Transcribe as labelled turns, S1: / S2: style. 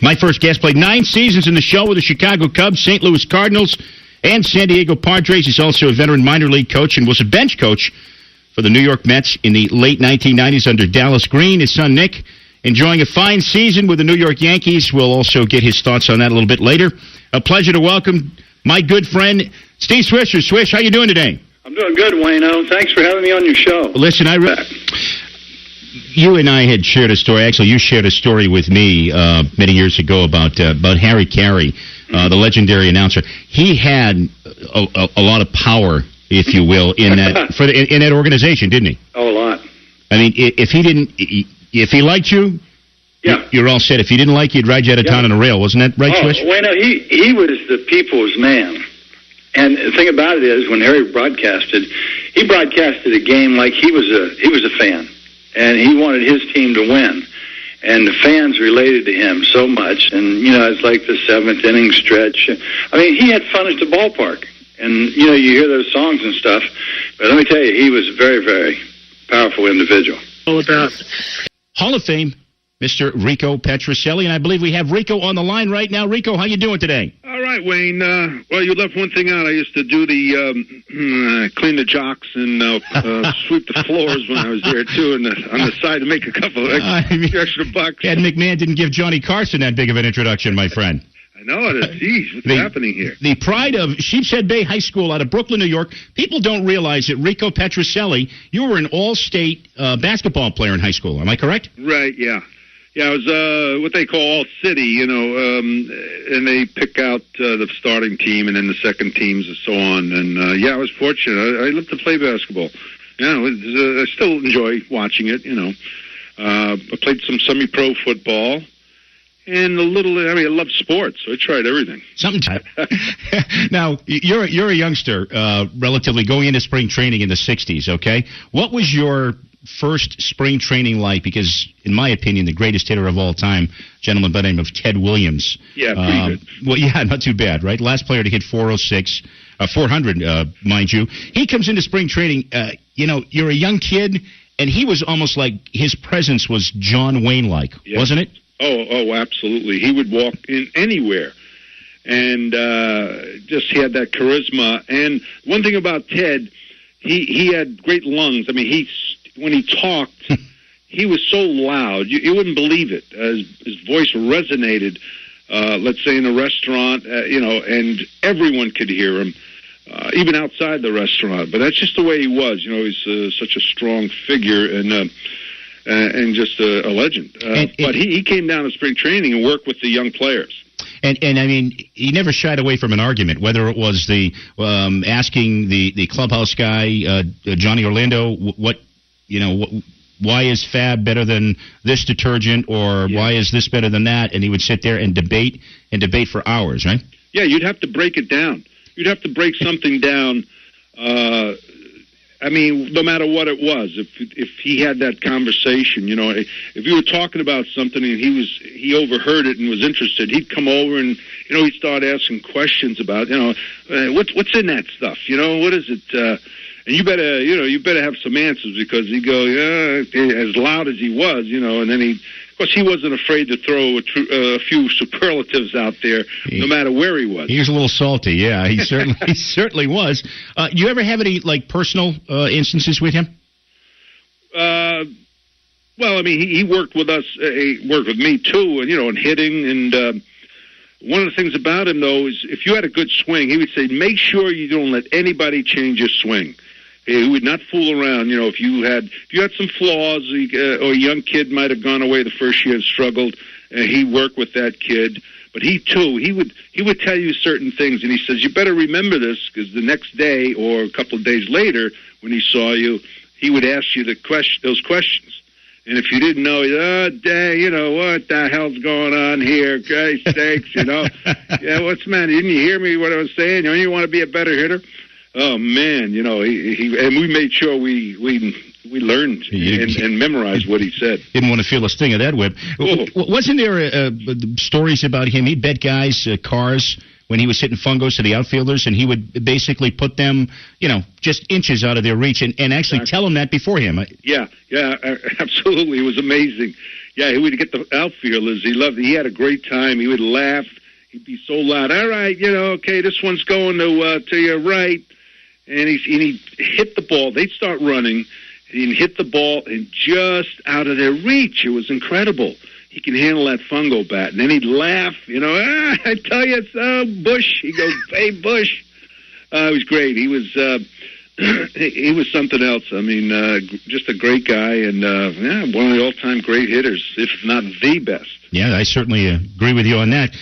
S1: My first guest played 9 seasons in the show with the Chicago Cubs, St. Louis Cardinals, and San Diego Padres. He's also a veteran minor league coach and was a bench coach for the New York Mets in the late 1990s under Dallas Green. His son, Nick, enjoying a fine season with the New York Yankees. We'll also get his thoughts on that a little bit later. A pleasure to welcome my good friend, Steve Swisher. Swish, how you doing today?
S2: I'm doing good, Wayno. Thanks for having me on your show.
S1: Listen, you and I had shared a story. Actually, you shared a story with me many years ago about Harry Carey, the legendary announcer. He had a lot of power, if you will, in that in that organization, didn't he?
S2: Oh, a lot.
S1: I mean, if he liked you,
S2: yeah,
S1: you're all set. If he didn't like you, he'd ride you out of town on a rail. Wasn't that right, Swish?
S2: Wayno, he was the people's man. And the thing about it is, when Harry broadcasted, he broadcasted a game like he was a fan, and he wanted his team to win. And the fans related to him so much. And, it's like the 7th inning stretch. I mean, he had fun at the ballpark. And, you hear those songs and stuff. But let me tell you, he was a very, very powerful individual.
S1: All about Hall of Fame, Mr. Rico Petrocelli. And I believe we have Rico on the line right now. Rico, how you doing today?
S3: All right, Wayne. Well, you left one thing out. I used to do the clean the jocks and sweep the floors when I was there, too, and on the side to make a couple of extra bucks.
S1: Ed McMahon didn't give Johnny Carson that big of an introduction, my friend.
S3: I know it. Geez, what's happening here?
S1: The pride of Sheepshead Bay High School out of Brooklyn, New York. People don't realize that Rico Petrocelli, you were an all-state basketball player in high school. Am I correct?
S3: Right, yeah. Yeah, it was what they call all-city, and they pick out the starting team and then the second teams and so on. And, I was fortunate. I loved to play basketball. Yeah, I still enjoy watching it, I played some semi-pro football. And I love sports, so I tried everything.
S1: Sometimes. Now, you're a youngster, relatively going into spring training in the 60s, okay? What was your first spring training like? Because, in my opinion, the greatest hitter of all time, a gentleman by the name of Ted Williams.
S3: Yeah, pretty good.
S1: Well, yeah, not too bad, right? Last player to hit 400, mind you. He comes into spring training, you're a young kid, and he was almost like his presence was John Wayne-like, wasn't it?
S3: Oh, absolutely. He would walk in anywhere. And he had that charisma. And one thing about Ted, he had great lungs. I mean, when he talked, he was so loud, you wouldn't believe it. His voice resonated, let's say, in a restaurant, and everyone could hear him, even outside the restaurant. But that's just the way he was. He's such a strong figure and just a legend. But he came down to spring training and worked with the young players.
S1: And I mean, he never shied away from an argument, whether it was the asking the clubhouse guy, Johnny Orlando, why is Fab better than this detergent, or why is this better than that? And he would sit there and debate for hours, right?
S3: Yeah, you'd have to break it down. You'd have to break something down. I mean, no matter what it was, if he had that conversation, if you were talking about something and he overheard it and was interested, he'd come over and, he'd start asking questions about, what's in that stuff? What is it? And you better have some answers, because he'd go, as loud as he was, and then of course, he wasn't afraid to throw a few superlatives out there, no matter where he was.
S1: He was a little salty, yeah. He certainly was. You ever have any personal instances with him?
S3: Well, I mean, he worked with us. He worked with me too, and in hitting. And one of the things about him, though, is if you had a good swing, he would say, "Make sure you don't let anybody change your swing." He would not fool around. If you had some flaws, or a young kid might have gone away the first year and struggled, he worked with that kid. But he would tell you certain things, and he says, you better remember this, because the next day or a couple of days later, when he saw you, he would ask you those questions. And if you didn't know, what the hell's going on here? Christ sakes, yeah, what's the matter? Didn't you hear me what I was saying? You want to be a better hitter? Oh man, and we made sure we learned and memorized what he said.
S1: Didn't want to feel a sting of that whip. Wasn't there stories about him? He'd bet guys cars when he was hitting fungos to the outfielders, and he would basically put them, just inches out of their reach, and actually tell them that before him.
S3: Yeah, absolutely. It was amazing. Yeah, he would get the outfielders. He had a great time. He would laugh. He'd be so loud. All right, okay, this one's going to your right. And he'd hit the ball. They'd start running. He'd hit the ball and just out of their reach. It was incredible. He can handle that fungo bat. And then he'd laugh, I tell you, it's Bush. He'd go, hey, Bush. It was great. He was he was something else. I mean, just a great guy and one of the all-time great hitters, if not the best.
S1: Yeah, I certainly agree with you on that.